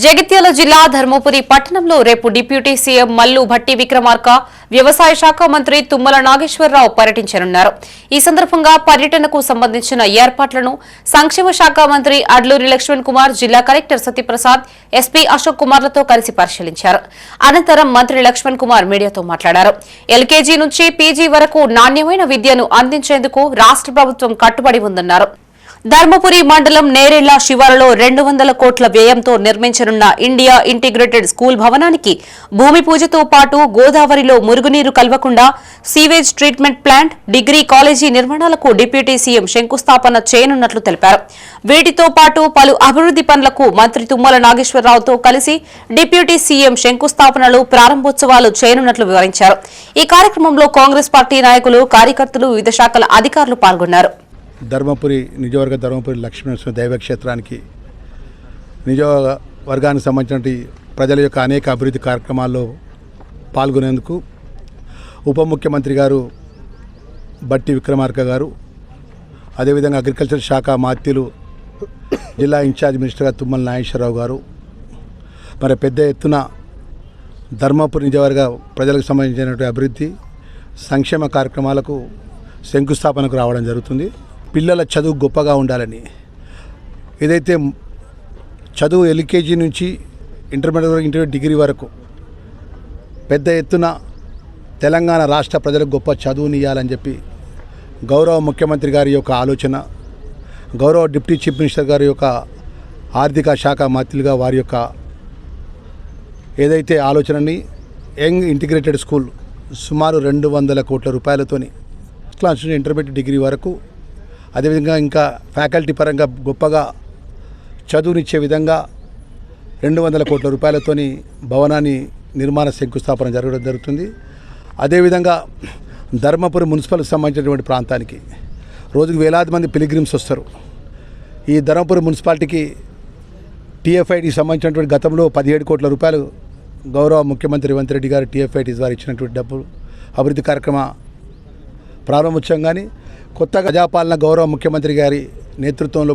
జగిత్యాల జిల్లా ధర్మపురి పట్టణంలో రేపు డిప్యూటీ సీఎం మల్లు భట్టి విక్రమార్క, వ్యవసాయ శాఖ మంత్రి తుమ్మల నాగేశ్వరరావు పర్యటించనున్నారు. ఈ సందర్భంగా పర్యటనకు సంబంధించిన ఏర్పాట్లను సంక్షేమ శాఖ మంత్రి అడ్లూరి లక్ష్మణ్ కుమార్, జిల్లా కలెక్టర్ సత్యప్రసాద్, ఎస్పీ అశోక్ కుమార్లతో కలిసి పరిశీలించారు. అనంతరం మంత్రి లక్ష్మణ్ కుమార్ మీడియాతో మాట్లాడారు. ఎల్కేజీ నుంచి పీజీ వరకు నాణ్యమైన విద్యను అందించేందుకు రాష్ట్ర ప్రభుత్వం కట్టుబడి ఉందన్నారు. ధర్మపురి మండలం నేరెళ్ల శివారులో 200 కోట్ల వ్యయంతో నిర్మించనున్న ఇండియా ఇంటిగ్రేటెడ్ స్కూల్ భవనానికి భూమి పూజతో పాటు గోదావరిలో మురుగునీరు కలవకుండా sewage treatment plant, degree college నిర్మాణాలకు డిప్యూటీ సీఎం శంకుస్థాపన చేయనున్నట్లు తెలిపారు. వీటితో పాటు పలు అభివృద్ది పనులకు మంత్రి తుమ్మల నాగేశ్వరరావుతో కలిసి డిప్యూటీ సీఎం శంకుస్థాపనలు, ప్రారంభోత్సవాలు చేయనున్నట్లు వివరించారు. ఈ కార్యక్రమంలో కాంగ్రెస్ పార్టీ నాయకులు, కార్యకర్తలు, వివిధ శాఖల అధికారులు పాల్గొన్నారు. ధర్మపురి నిజవర్గ ధర్మపురి లక్ష్మీనరసింహ దైవక్షేత్రానికి నిజవర్గానికి సంబంధించిన ప్రజల యొక్క అనేక అభివృద్ధి కార్యక్రమాల్లో పాల్గొనేందుకు ఉప ముఖ్యమంత్రి గారు భట్టి విక్రమార్క గారు, అదేవిధంగా అగ్రికల్చర్ శాఖ మాత్యులు జిల్లా ఇన్ఛార్జ్ మినిస్టర్గా తుమ్మల నాగేశ్వరరావు గారు మరి పెద్ద ఎత్తున ధర్మపురి నిజవర్గ ప్రజలకు సంబంధించినటువంటి అభివృద్ధి సంక్షేమ కార్యక్రమాలకు శంకుస్థాపనకు రావడం జరుగుతుంది. పిల్లల చదువు గొప్పగా ఉండాలని, ఏదైతే చదువు ఎల్కేజీ నుంచి ఇంటర్మీడియట్ డిగ్రీ వరకు పెద్ద ఎత్తున తెలంగాణ రాష్ట్ర ప్రజలకు గొప్ప చదువుని ఇవ్వాలని చెప్పి గౌరవ ముఖ్యమంత్రి గారి యొక్క ఆలోచన, గౌరవ డిప్యూటీ చీఫ్ మినిస్టర్ గారి యొక్క ఆర్థిక శాఖ మంత్రులుగా వారి యొక్క ఏదైతే ఆలోచనని యంగ్ ఇంటిగ్రేటెడ్ స్కూల్ సుమారు 200 కోట్ల రూపాయలతోని క్లాస్ నుంచి ఇంటర్మీడియట్ డిగ్రీ వరకు, అదేవిధంగా ఇంకా ఫ్యాకల్టీ పరంగా గొప్పగా చదువునిచ్చే విధంగా 200 కోట్ల రూపాయలతోని భవనాన్ని నిర్మాణ శంకుస్థాపన జరగడం జరుగుతుంది. అదేవిధంగా ధర్మపురి మున్సిపల్కి సంబంధించినటువంటి ప్రాంతానికి రోజుకు వేలాది మంది పిలిగ్రిమ్స్ వస్తారు. ఈ ధర్మపురి మున్సిపాలిటీకి టీఎఫ్ఐటీకి సంబంధించినటువంటి గతంలో 17 కోట్ల రూపాయలు గౌరవ ముఖ్యమంత్రి రేవంత్ రెడ్డి గారు టీఎఫ్ఐటీ ద్వారా ఇచ్చినటువంటి డబ్బులు అభివృద్ధి కార్యక్రమ ప్రారంభోత్సవం కానీ, కొత్తగా ప్రజాపాలన గౌరవ ముఖ్యమంత్రి గారి నేతృత్వంలో